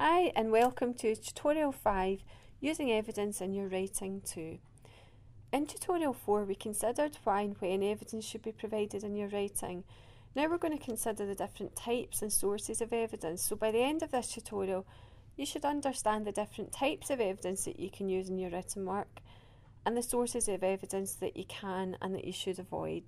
Hi and welcome to Tutorial 5, Using Evidence in Your Writing too. In Tutorial 4 we considered why and when evidence should be provided in your writing. Now we're going to consider the different types and sources of evidence, so by the end of this tutorial you should understand the different types of evidence that you can use in your written work and the sources of evidence that you can and that you should avoid.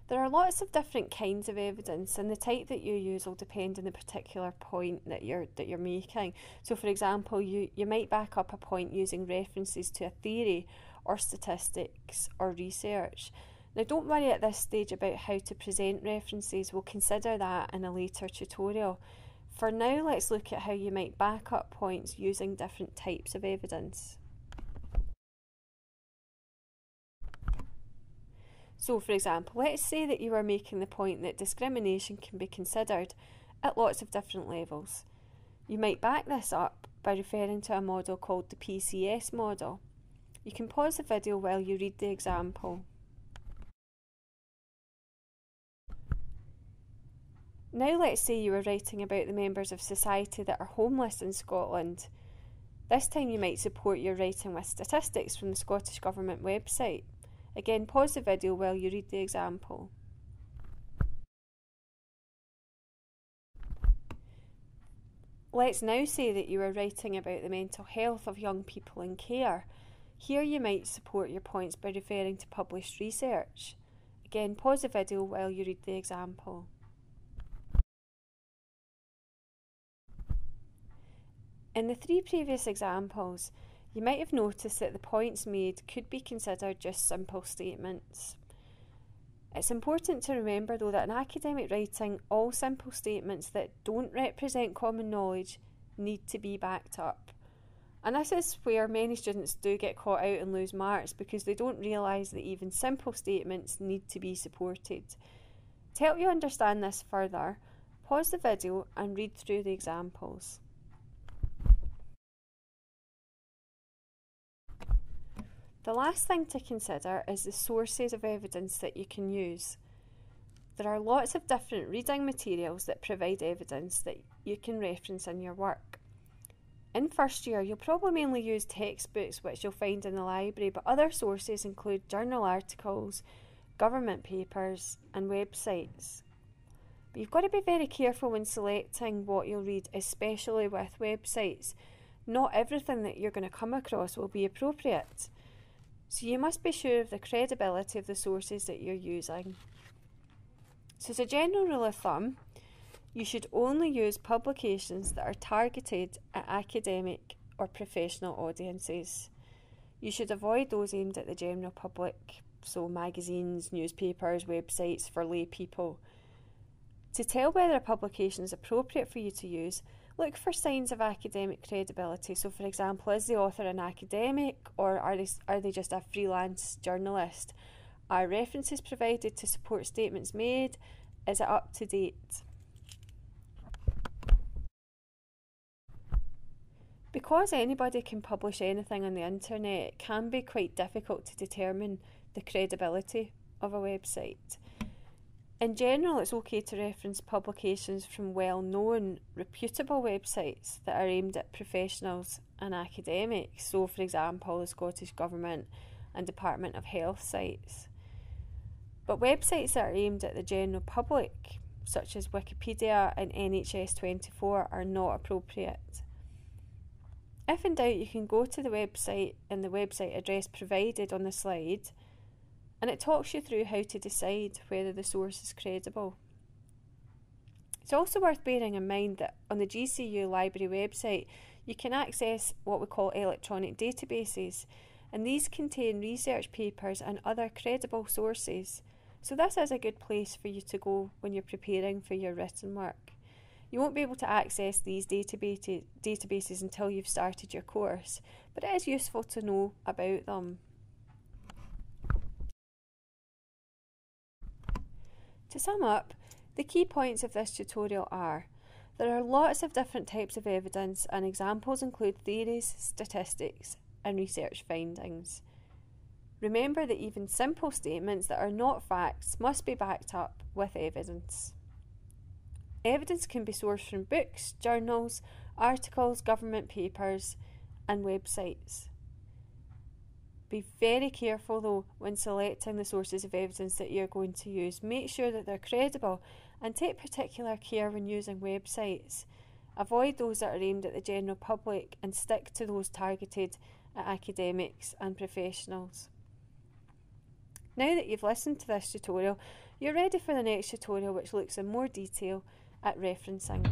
There are lots of different kinds of evidence, and the type that you use will depend on the particular point that you're making. So for example, you might back up a point using references to a theory or statistics or research. Now don't worry at this stage about how to present references, we'll consider that in a later tutorial. For now, let's look at how you might back up points using different types of evidence. So for example, let's say that you are making the point that discrimination can be considered at lots of different levels. You might back this up by referring to a model called the PCS model. You can pause the video while you read the example. Now let's say you are writing about the members of society that are homeless in Scotland. This time you might support your writing with statistics from the Scottish Government website. Again, pause the video while you read the example. Let's now say that you are writing about the mental health of young people in care. Here you might support your points by referring to published research. Again, pause the video while you read the example. In the three previous examples, you might have noticed that the points made could be considered just simple statements. It's important to remember though that in academic writing, all simple statements that don't represent common knowledge need to be backed up. And this is where many students do get caught out and lose marks because they don't realise that even simple statements need to be supported. To help you understand this further, pause the video and read through the examples. The last thing to consider is the sources of evidence that you can use. There are lots of different reading materials that provide evidence that you can reference in your work. In first year, you'll probably mainly use textbooks which you'll find in the library, but other sources include journal articles, government papers and websites. But you've got to be very careful when selecting what you'll read, especially with websites. Not everything that you're going to come across will be appropriate. So you must be sure of the credibility of the sources that you're using. So as a general rule of thumb, you should only use publications that are targeted at academic or professional audiences. You should avoid those aimed at the general public, so magazines, newspapers, websites for lay people. To tell whether a publication is appropriate for you to use, look for signs of academic credibility. So for example, is the author an academic or are they just a freelance journalist? Are references provided to support statements made? Is it up to date? Because anybody can publish anything on the internet, it can be quite difficult to determine the credibility of a website. In general, it's okay to reference publications from well-known, reputable websites that are aimed at professionals and academics, so for example the Scottish Government and Department of Health sites. But websites that are aimed at the general public, such as Wikipedia and NHS24, are not appropriate. If in doubt, you can go to the website and the website address provided on the slide, and it talks you through how to decide whether the source is credible. It's also worth bearing in mind that on the GCU library website you can access what we call electronic databases, and these contain research papers and other credible sources. So this is a good place for you to go when you're preparing for your written work. You won't be able to access these databases until you've started your course, but it is useful to know about them. To sum up, the key points of this tutorial are: there are lots of different types of evidence and examples include theories, statistics and research findings. Remember that even simple statements that are not facts must be backed up with evidence. There are lots of different types of evidence and examples include theories, statistics and research findings. Remember that even simple statements that are not facts must be backed up with evidence. Evidence can be sourced from books, journals, articles, government papers, and websites. Be very careful though when selecting the sources of evidence that you're going to use. Make sure that they're credible and take particular care when using websites. Avoid those that are aimed at the general public and stick to those targeted at academics and professionals. Now that you've listened to this tutorial, you're ready for the next tutorial, which looks in more detail at referencing.